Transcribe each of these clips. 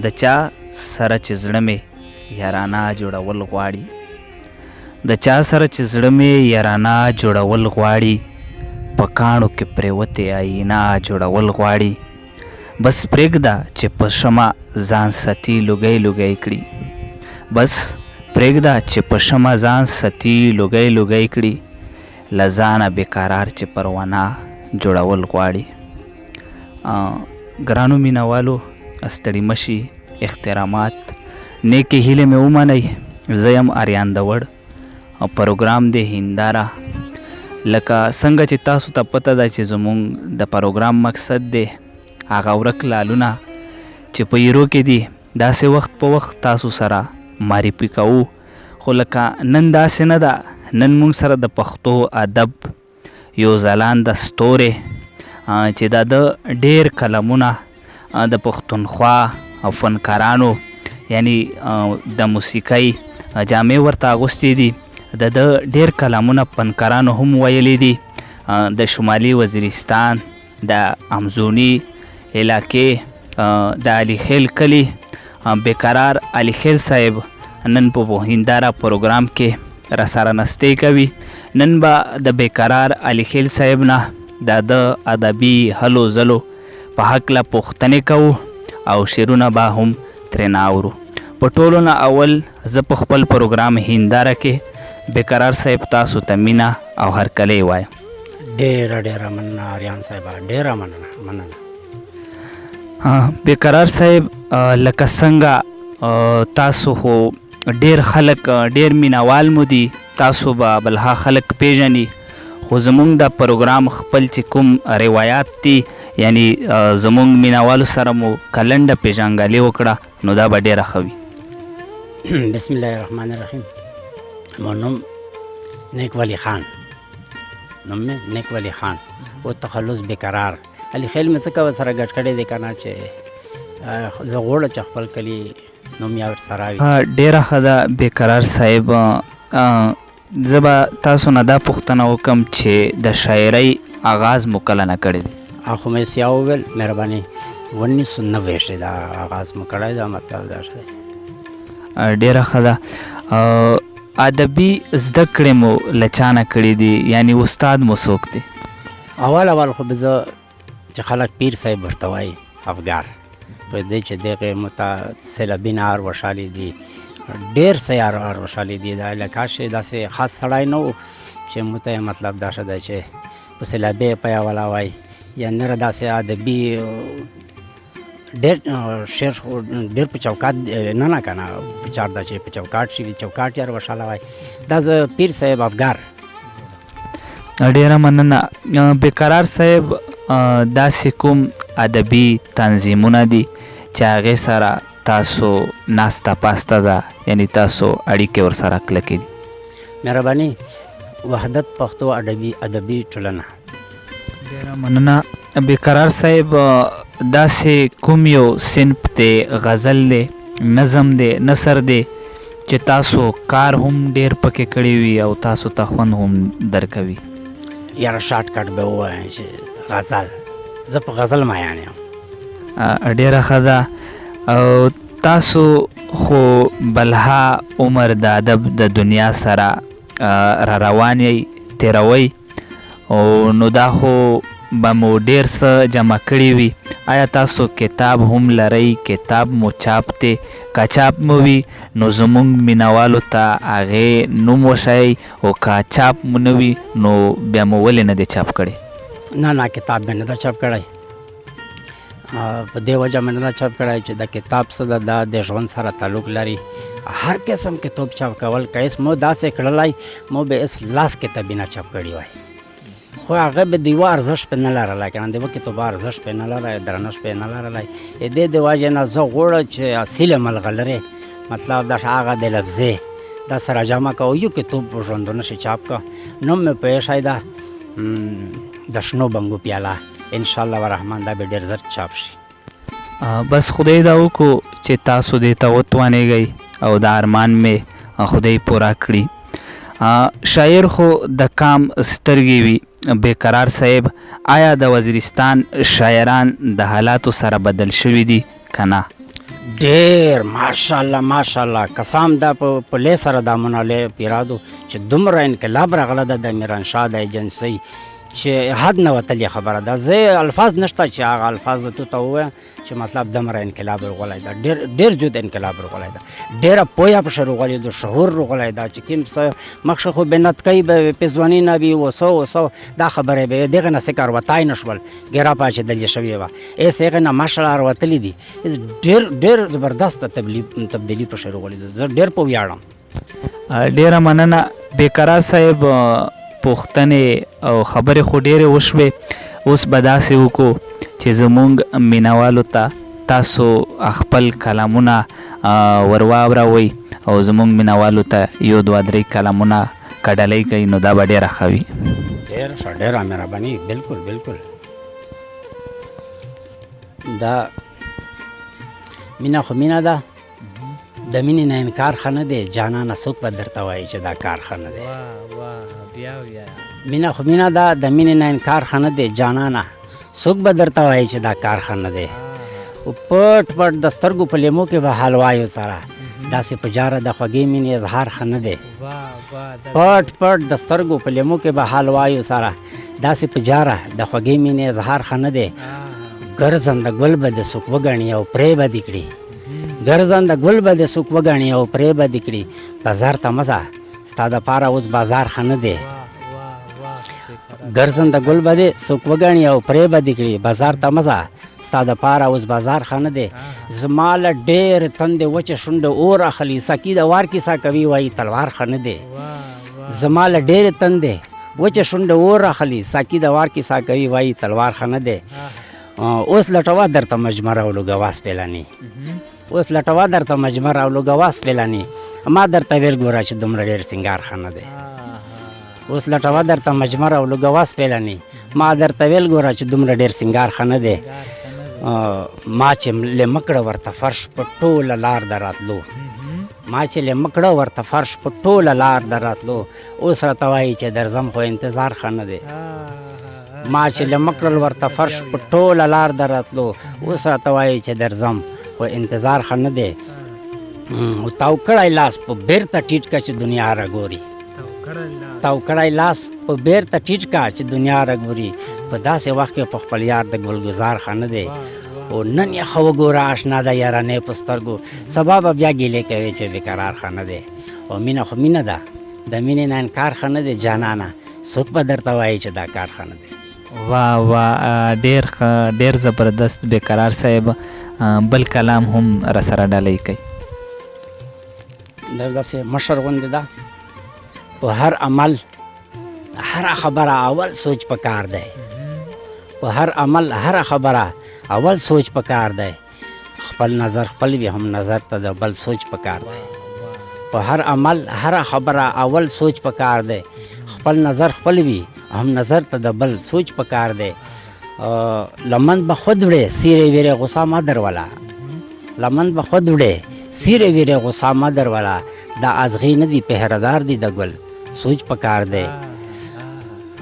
د چا سره چې زړه مې یارانه جوړول غواړي، د چا سره چې زړه مې یارانه جوړول غواړي، په کاڼو کې پرېوتې آیینه جوړول غواړي. بس پرېږده چې په شمع ځان ستی لوګی لوګی کړي، بس پرېږده چې په شمع ځان ستی لوګی لوګی کړي، له ځانه بېقرار چې پروانه جوړول غواړي. ګرانو مینهوالو، ستړي مشي، احترامات، نیکې هیلې مې ومنئ. زه یم آریان دوړ او پروګرام دی هنداره. لکه څنګه چې تاسو ته پته ده چې زمونږ د پروګرام مقصد دی هغه ورک لالونه چې په ایرو کې دي داسې وخت په وخت تاسو سره معرفي کوو. خو لکه نن داسې نه ده، نن موږ سره د پښتو ادب یو ځلانده ستوری چې دا د ډېر کلمونه د پښتونخوا او فنکارانو یعنی د موسیقۍ جامې ورته اغوستې دي، د ډېر کلامونه فنکارانو هم ویلي دي. د شمالي وزیرستان د امزوني علاقې د علي خیل کلي بېقرار علي خیل صاحب نن په هنداره پروګرام کې را سره نستې کوي. نن به د بېقرار علي خیل صاحب نه د ادبي هلو ځلو په هکله پوښتنې کوو او شعرونه به هم ترېنه اورو. په ټولو نه اول زه په خپل پروګرام هنداره کې بېقرار صاحب تاسو ته مینه او هرکلی وایم. ډېره ډېره مننه آریان صاحبه، ډېره مننه. بېقرار صاحب لکه څنګه تاسو خو ډېر خلک ډېر مینهوال مو دي، تاسو به بلها خلک پیژني، خو زمونږ د پروګرام خپل چې کوم روایات دي یعنی زمونږ مینهوالو سره مو کلنډه پیژنګالي وکړه نو دا به ډېره ښه وي. بسم الله الرحمن الرحیم. مو نوم نیک ولی خان، نوم مې نیک ولی خان او تخلص بېقرار. علي خیل مې څه کوه سره ګډ کړی دی که نه چې زه غواړم چې خپل کلي نوم یا ورسره وي. ډېره ښه ده بېقرار صاحب. زه به تاسو نه دا پوښتنه وکړم چې د شاعرۍ آغاز مو کله نه کړی دی؟ خو مې سیا وویل مهرباني 1990 دا آغاز مو کړی دا مطلب دا ښه دی. ډېره ښه ده. ادبي زده کړې مو له چا نه کړي دي یعنی استاد مو څوک دی؟ اول خو به زه چې خلک پیر صاحب ورته وایي افګار په دې چې دغې متصلبین ار وشالي دي، ډېر سیار ار وشالي دي. دا علاقه شي داسې خاص سړی نه و چې موته مطلب دا ښه دی چې په سیلابې پیا والا وایي یا نره داسې ادبي ډېر شعر ډېر په چوکاټ نه که نه په چار دا چې په چوکاټ شي چوکاټ یار وشاله وایي. دا زه پیر صاحب افګار. ډېره مننه. بېقرار صاحب داسې کوم ادبي تنظیمونه دي چې هغې سره تاسو ناسته پاسته ده یعنی تاسو اړیکې ورسره کلکې دي؟ مهرباني وحدت پښتو ادبي ټولنه. ډېره مننه. بېقرار صاحب داسې کوم یو صنف دی، غزل دی، نظم دی، نثر دی چې تاسو کار هم ډېر پکې کړی وي او تاسو ته خوند هم درکوي؟ یاره شارټ کټ به ووایم چې غزل، زه په غزل میان یم. ډېره ښه ده. او تاسو خو بلها عمر د ادب د دنیا سره را روان یئ تېروئ او نو دا خو به مو ډېر څه جمع کړي وي. آیا تاسو کتاب هم لرئ؟ کتاب مو چاپ دی؟ که چاپ مو وي نو زمونږ مینهوالو ته هغې نوم وښایئ او که چاپ مو نه وي نو بیا مو ولې نه دی چاپ کړی؟ نه کتاب مې نه ده چاپ کړی. په دې وجه مې نه ده چاپ کړی چې د کتاب څه ده دا د ژوند سره تعلق لري. هر قسم کتاب چاپ کول که اس مو داسې کړلی مو به اس لاس کتابي نه چاپ کړي وای خو هغه به د یوه ارزښت پې نه لرلی که نه د یوه کتاب ارزښت پې نه لرلی درنښت پې نه لرلی. دې د وجې نه زه غواړم چې اصیله ملغلرې مطلب دا هغه د لفظې دا سره جمع که او یو کتاب په ژوندونه شي چاپ که. نوم مې په ایښی ده د شنو بنګو پیاله. انشاءالله ورحمان دا به ډېر زر چاپ شي. بس خدای دا وکړو چې تاسو دې ته وتوانېږئ او دا ارمان مې خدای پوره کړي. شاعر خو د کام سترګې وي. بېقرار صاحب آیا د وزیرستان شاعران د حالاتو سره بدل شوي دي که نه؟ ډېر ماشاءالله ماشاءالله قسم دا په لې سره دا مناله پیرادو چې دومره انقلاب راغله د میرانشاه د ایجنسۍ چې حد نه وتلې خبره ده. زه الفاظ نشته چې هغه الفاظ تو ته ووایم چې مطلب دومره انقلاب راغلی ده، ډېر جود انقلاب راغلی ده، ډېره پوهه پکښې راغلې ده، شعور راغلی ده چې کوم څه مخکې خو بې نطقۍ به پېزواني نه وي وسو دا خبرې به دغه نه سکه راوتای نه شول، ګیره پاچېدلې شوې وه، ایس هغې نه ماشاءالله راوتلي دي. ډېر زبردست تبدیلي پکښې راغلې ده. زه ډېر په ویاړم. ډیره مننه بیقرار صاحب. پوښتنې او خبرې خو ډېرې وشوې، اوس به داسې وکړو چې زموږ مینوالو ته تاسو خپل کلامونه ور واوروئ او زموږ مینوالو ته یو دوه درې کلامونه کډلۍ کوي، نو دا به ډېره ښه وي. ډېره ښه، ډېره مهرباني. بالکل بالکل. دا مینه خو مینه ده، د مینې نه انکار ښه نه دی. جانانه څوک به درته وایي چې دا کار ښه نه دی. مینه خو مینه ده، د مینې نه انکار ښه نه دی. جانانه څوک به درته وایي چې دا کار ښه نه دی. پټ پټ د سترګو په لیمو کې به حلوایو سره داسې په جاره د خوږې مینې اظهار ښه نه دی. پټ پټ د سترګو په لیمو کې به حلوایو سره داسې په جاره د خوږې مینې اظهار ښه نه دی. ګرځنده ګل به د څوک وګڼي او پرې به دې کړي، ګرځنده ګل به د څوک وګڼي او پرې به دې کړي. بازار ته مزه ستا دپاره اوس بازار ښه نه دی. ګرځنده ګل به دې څوک وګڼي او پرې به دې کړي. بازار ته مزه ستا دپاره اوس بازار ښه نه دی. زما له ډېرې تندې وچې شونډې اور اخلي، ساقي د وار کیسه کوي وایي تلوار ښه نه دی. زما له ډېرې تندې وچې شونډې اور اخلي، ساقي د وار کیسه کوي وایي تلوار ښه نه دی. اوس لټوه درته مجمره او لوګوا سپېلني، اوس لټوه درته مجمره او لوګوا سپېلني. ما درته ویل ګوره چې دومره ډېر سینګار ښه نه دی. اوس لټوه درته مجمره او لوګوا سپېلني. ما درته ویل ګوره چې دومره ډېر سینګار ښه نه دی. ما چې لیمه کړه ورته فرش په ټوله لار د راتلو، ما چې لیمه کړه ورته فرش په ټوله لار د راتلو. اوس راته وایي چې درځم خو انتظار ښه نه دی. ما چې لیمه کړل ورته فرش په ټوله لار د راتلو. اوس راته وایي چې درځم خو انتظار ښه نه دی. تاو کړی لاس په بیرته ټیټ که چې دنیا را ګوري، تاو کړی لاس په بیرته ټیټ که چې دنیا را ګوري. په داسې وخت کې په خپل یار د ګلګزار ښه نه دی. او نن یې ښه وګوره اشنا د یارانې په سترګو، سبا به بیا ګیلې کوي چې بېقرار ښه نه دی. او مینه خو مینه ده، د مینې نه انکار ښه نه دی. جانانه څوک به درته وایي چې دا کار ښه نه دی. واه واه، ډېر ښه، ډېر زبردست بیقرار صاحب. بل کلام هم را سره ډالۍ کوي. دا داسې مشر غوندې ده. په هر عمل هره خبره اول سوچ پکار دی. په هر عمل هره خبره اول سوچ پکار دی. خپل نظر خپل وي هم نظر ته د بل سوچ پکار دی. په هر عمل هره خبره اول سوچ پکار دی. خپل نظر خپل وي هم نظر ته د بل سوچ پکار دی. لمن به خود وړې سیرې ویرې غصه مه دروله، لمن به خود وړې سیرې ویرې غصه مه دروله. دا ازغي نه دي پهردار دي د ګل سوچ پکار دی.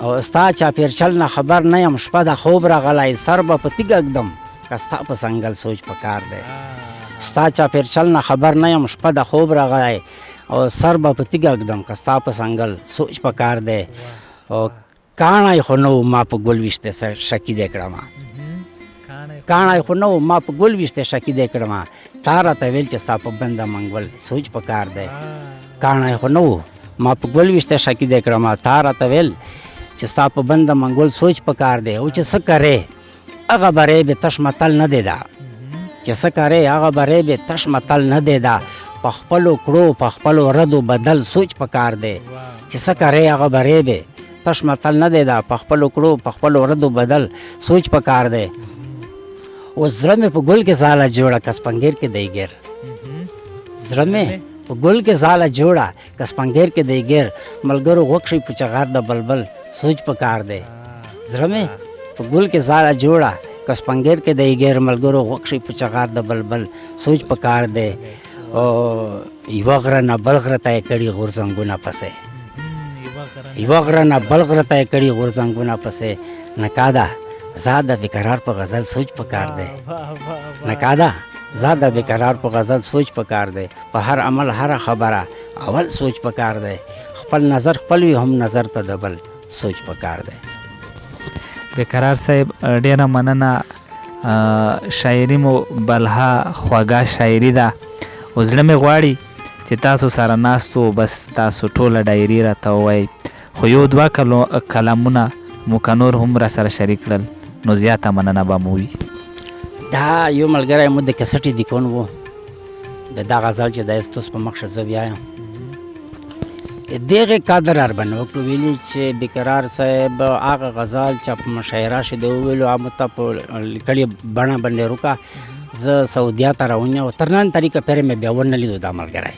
او ستا چاپېرچل نه خبر نه یم، شپه د خوب راغلی سر به په تیږه ږدم که ستا په څنګل سوچ پکار دی. ستا چاپېرچل نه خبر نه یم، شپه د خوب راغلی او سر به په تیږه ږدم که ستا په څنګل سوچ پکار دی. او کاڼی خو نه و ما په ګل ویشتې شکیدې کړمه، کاڼی خو نه و ما په ګل ویشتې شکیدې کړمه. تا راته ویل چې ستا په بنده منګول سوچ پکار دی. کاڼی خو نه و ما په ګل ویشتې شکیدې کړمه. تا راته ویل چې ستا په بنده منګول سوچ پکار دی. او چې څه کرې هغه برې به تش متل نه دی دا، چې څه کرې هغه برې به تش متل نه دی دا. په خپلو کړو په خپلو ردو بدل سوچ پکار دی. چې څه کرې هغه برې به تش متل نه دی دا. په خپلو کړو په خپلو ردو بدل سوچ پکار دی. او زړه مې په ګل کې ځاله جوړه که سپنګیر کې دی ګیر، زړه مې په ګل کې ځاله جوړه که سپنګیر کې دی ګیر. ملګرو غوښې په چغار د بلبل سوچ پکار دی. زړه مې په ګل کې ځاله جوړه که سپنګیر کې دی ګیر. ملګرو غوښې په چغار د بلبل سوچ پکار دی. او یوه غره نه بل غره ته یې کړي غورځنګونه پسې، یوه غره نه بل غره ته یې کړي غورځنګونه پسې. نکاده زاد د بیقرار په غزل سوچ پکار دی. نکاده زاده بیقرار په غزل سوچ پکار دی په هر عمل هر خبره اول سوچ پکار دی خپل نظر خپل وي هم نظر ته د بل سوچ پکار دی. بیقرار صاحب ډیره مننه. شاعري مو بلها خوږه شاعري ده. او زړه مې غواړي چې تاسو سره ناست وو بس تاسو ټوله ډایري راته ووایئ، خو یو دوه کلامونه مو که نور هم را سره شریک کړل نو زیاته مننه به مو وي. دا یو ملګری مو د کسټې دیکون و د دا غزل چې دا ستوس په مخ شه زه بیایم دغه قدر اربن وکړو ویلي چې بیقرار صاحب هغه غزل چې په مشاعره شې د وویلو هغه ته په لیکلې بڼه باندې روکه زه سعودیا ته روان یم تر نن طریقه پرې مې بیا ونه لیدو دا ملګری.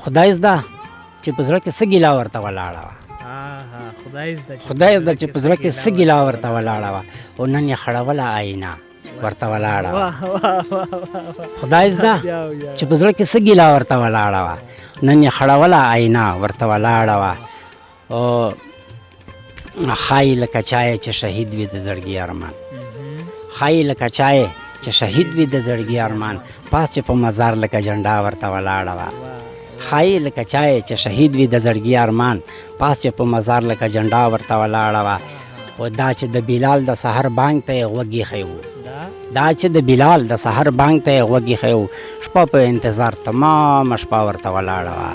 خدای زده چې په زړه کې څه ګیله ورته ولاړه وه، خدای زده چې په زړه کې څه ګیله ورته ولاړه وه او نن یې خړوله آینه ورته ولاړه وه. خدای زده چې په زړه کې څه ګیله ورته ولاړه وه نن یې خړوله آینه ورته ولاړه وه. او ښایي لکه چای چې شهید وي د زړګي ارمان، ښایي لکه چای چې شهید وي د زړګي ارمان پاس چې په مزار لکه جنډا ورته ولاړه وه. ښایي لکه چای چې شهید وي د زړګي ارمان پاس چې په مزار لکه جنډا ورته ولاړه وه. او دا چې د بلال د سحر بانګ ته یې غوږ ایښی و، دا چې د بلال د سحر بانګ ته یې غوږ ایښی و شپه په انتظار تمامه شپه ورته ولاړه وه.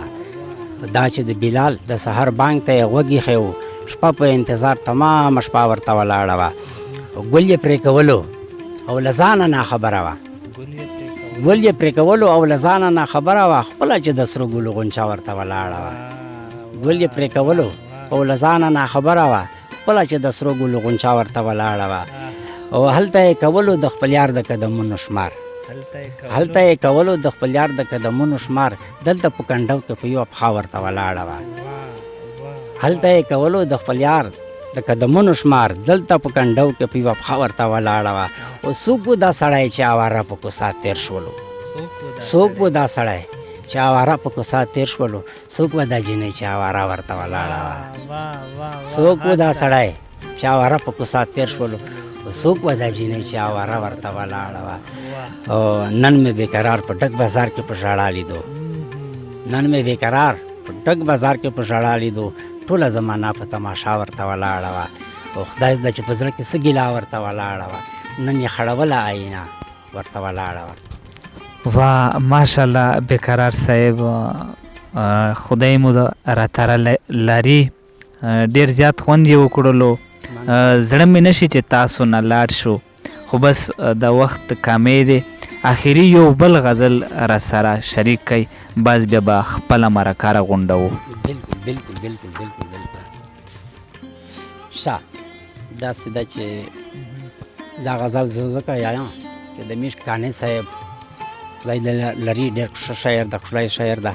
دا چې د بلال د سحر بانګ ته یې غوږ ایښی و شپه په انتظار تمامه شپه ورته ولاړه وه. ګل یې پرې کولو او له ځانه ناخبره وه، ګل یې پرې کولو او له ځانه ناخبره وه خپله چې د سرو ګلو غونچه ورته ولاړه وه. ګل یې پرې کولو او له ځانه ناخبره وه خپله چې د سرو ګلو غونچه ورته ولاړه وه. او هلته یې کولو د خپل یار د قدمونو شمار، هلته یې کولو د خپل یار د قدمونو شمار دلته په کنډو کې په یوه پښه ورته ولاړه وه. هلته یې کولو د خپل یار د قدمونو شمار دلته په کنډو کې په یوه پښه ورته ولاړه وه. او څوک و دا سړی چې اواره په کوڅه تېر شولو، څوک و دا سړی چې اواره په کوڅه تېر شولو، څوک و دا جینۍ چې اواره ورته ولاړه وه، څوک و دا سړی چې اواره په کوڅه تېر شولو، څوک و دا جینۍ چې اواره ورته ولاړه وه. او نن مې بیقرار په ډک بازار کې په ژړا لیدو، نن مې بیقرار په ډک بازار کې په ژړا لیدو ټوله زمانه په تماشا ورته ولاړه وه. او خدای زده چې په زړه کې څه ګیله ورته ولاړه وه نن یې خړوله آینه ورته ولاړه وه. واه ماشاءالله بیقرار صاحب خدای مو راتره لري، ډیر زیات خوند یې وکړلو. زړه مې نشي چې تاسو نه لاړ شو خو بس د وخت کامې دی. آخري یو بل غزل را سره شریک کړئ باز بیا به خپله مرکه راغونډوو. بالکل بالکل بالکل بالکل بالکل ښه داسې ده چې دا غزل زه ځکه یایم چې د میر کانې صاحب خدای دې لري ډېر ښه شاعر ده، ښکلی شاعر ده.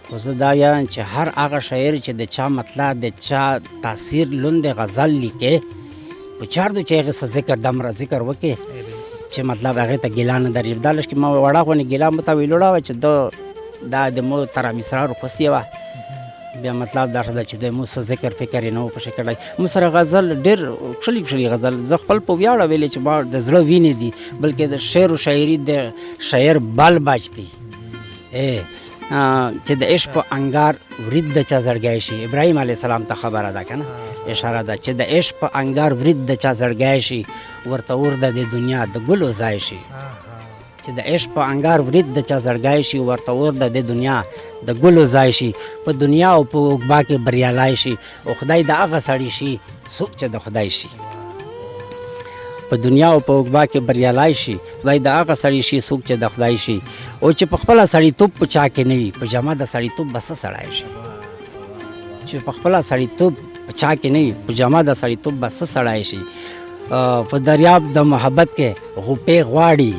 خو زه دا وایم چې هر هغه شاعر چې د چا مطلع د چا تاثیر لوند غزل لیکې په چاردو چې هغې څه ذکر دمره ذکر وکړي چې مطلب هغې ته ګیله نه دري. دا لږ کې ما وړه غونې ګیله مو ته ویلوړه وه چې دا د مو تر مصرارو خوستې وه بیا مطلب دا ده چې د مو څه ذکر فکر یې نه و پشې کړی. مو سره غزل ډېر کښلي کښلي غزل زه خپل په ویاړه ویلې چې ما د زړه وینې دي بلکې د شعر و شاعري د شاعر بال باج دی چې د عشق په انګار ورید د چا زړګی شي. ابراهیم علیه السلام ته خبره ده که نه اشاره ده چې د عشق په انګار ورید د چا زړګی شي ورته اور ده د دنیا د ګلو ځای شي. چې د عشق په انګار ورید د چا زړګی شي ورته اور ده د دنیا د ګلو ځای شي. په دنیا او په عقبا کې بریالی شي او خدای د هغه سړي شي څوک چې د خدای شي. په دنیا او په عقبا کې بریالی شي خدای د هغه سړي شي څوک چې د خدای شي. او چې په خپله سړیتوب په چا کې نه وي په جامه د سړیتوب به څه سړی شي. چې په خپله سړیتوب په چا کې نه وي په جامه د سړیتوب به څه سړی شي. په دریاب د محبت کې غوپې غواړي،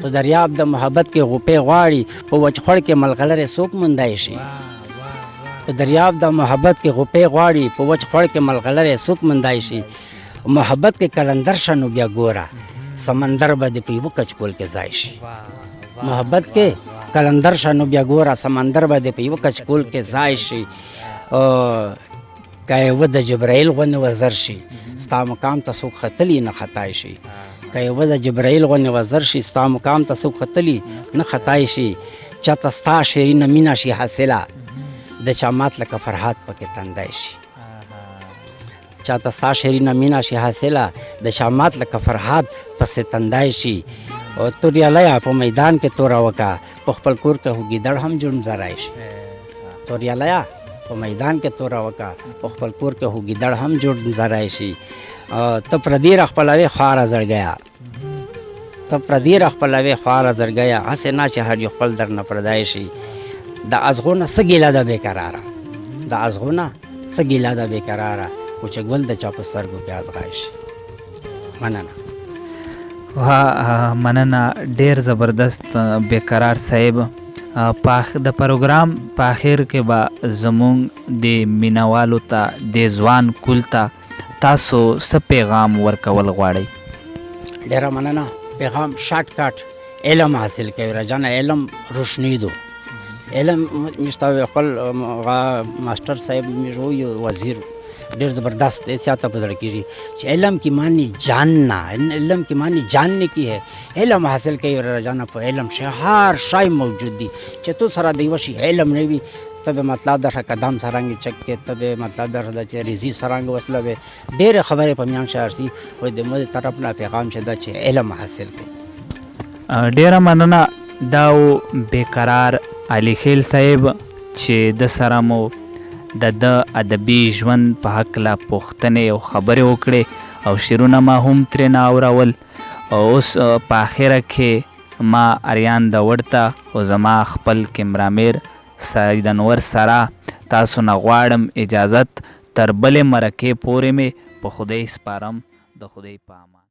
په دریاب د محبت کې غوپې غواړي په وچخوړ کې ملغلرې څوک موندی شي. په دریاب د محبت کې غوپې غواړي په وچخوړ کې ملغلرې څوک موندی شي. محبت کې کلندر شه نو بیا ګوره سمندر به د په یوه کچکول کې ځای شي. محبت کې کلندر شه نو بیا ګوره سمندر به د په یوه کچکول کې ځای شي. که یوه د جبرائیل غوندې وزر شي ستا مقام ته څوک ختلی نه خطای شي. که یوه د جبرائیل غوندې وزر شي ستا مقام ته څوک ختلي نه خطای شي چاته ستا شیرینه مینه شي حاصله د چا مات لکه فرهاد پکې تندی شي چاته ستا شیرینه مینه شي حاصله د چا مات لکه فرهاد پسې تندی شي او توریالیا په میدان کې توره وکه په خپل کور کې هو ګیدړ هم جرم ځرای شي توریالیا په میدان کې توره وکه په خپل کور کې هو ګیدړ هم جرم ځرای شي ته پردی خپلوې خواره زړګیا ته پردی خپلوې خواره زړګیا هسې نه چې هر یو خپل در نه پردای شي د ازغونه څه ګیله ده بېقراره د ازغونه څه ګیله ده بېقراره خو چې ګل د چا په سترګو کې ازغای شي مننه مننه ډیر زبردست بیقرار صاحب د پروګرام په آخر کې به زمونږ د مینوالو ته د ځوان کول ته تاسو څه پیغام ورکول غواړئ ډیره مننه پیغام شارټ کټ علم حاصل کوي رجانه علم روشنی دو علم مشته خپل ماستر صاحب میرو یو وزیر ډیر زبردست ایسا ته بدل کیږي چې علم کی معنی جاننا علم کی معنی جاننے کی ہے علم حاصل کوي رجانه په علم هر شای موجود دي چې تو سره دی وشي علم نه وي تبه مطلب در قدم سرنګ چک کې تبه مطلب در د ریزي سرنګ وسله به ډېر خبره په میان شارسي و د مو طرف نه پیغام شدا چې علم حاصل کړي ډېر مننه دا بیقرار علي خیل صاحب چې د سره مو د ادبي ژوند په هکله پوښتنې او خبرې وکړې او شعرونه ما هم ترېنه اورول اوس په اخره کې ما اریان د وړته او زما خپل کیمرامیر سعید انور سره تاسو نه غواړم اجازت تر بلې مرکې پورې مې په خدای سپارم د خدای په امان